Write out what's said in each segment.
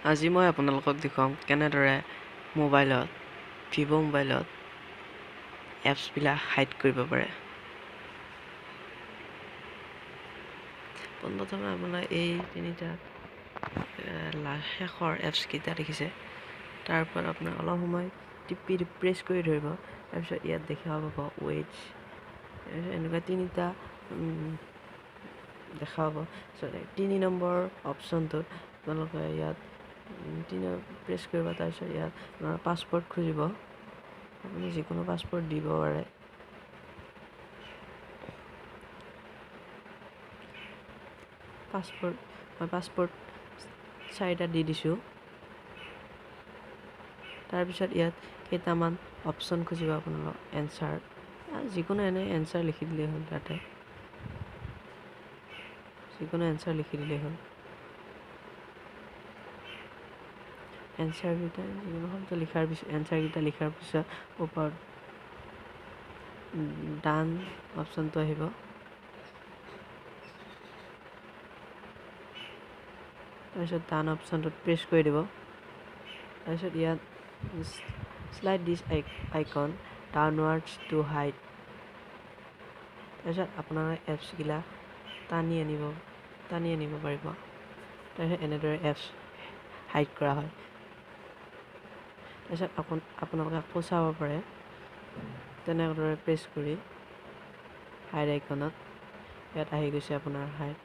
আজি মই আপোনালোকক দেখুৱাম কেনেদৰে মোবাইলত ভিভ' মোবাইলত এপছবিলাক হাইড কৰিব পাৰে। পোনপ্ৰথমে আপোনাৰ এই তিনিটা শেষৰ এপছকেইটা দেখিছে, তাৰ ওপৰত আপোনাৰ অলপ সময় টিপি প্ৰেছ কৰি ধৰিব। তাৰপিছত ইয়াত দেখা পাব ৱেটছ, এনেকুৱা তিনিটা দেখা পাব। 3 নম্বৰ অপশ্যনটোত আপোনালোকে ইয়াত প্ৰেছ কৰিব। তাৰপিছত ইয়াত আপোনাৰ পাছপৰ্ট খুজিব, আপুনি যিকোনো পাছপৰ্ট দিব পাৰে। মই পাছপৰ্ট 4টা দি দিছোঁ। তাৰপিছত ইয়াত কেইটামান অপশ্যন খুজিব আপোনালোক, এনচাৰ, যিকোনো এনচাৰ লিখি দিলেই হ'ল। তাতে যিকোনো এনচাৰ লিখি দিলেই হ'ল। এনচাৰকেইটা যিকোনো শব্দ এনচাৰকেইটা লিখাৰ পিছত ওপৰত ডান অপশ্যনটো আহিব। তাৰপিছত ডান অপশ্যনটোত প্ৰেছ কৰি দিব। তাৰপিছত ইয়াত slide this icon downwards to hide. তাৰপিছত আপোনাৰ এপছগিলা টানি আনিব পাৰিব। তাৰপিছত এনেদৰে এপছ হাইড কৰা হয়। তাৰপিছত আপোনালোকে আকৌ চাব পাৰে তেনেদৰে প্ৰেছ কৰি হাইড আইকনত। ইয়াত আহি গৈছে আপোনাৰ হাইড।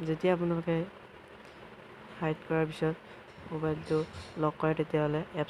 যেতিয়া আপোনালোকে হাইড কৰাৰ পিছত মোবাইলটো লক কৰে, তেতিয়াহ'লে এপছ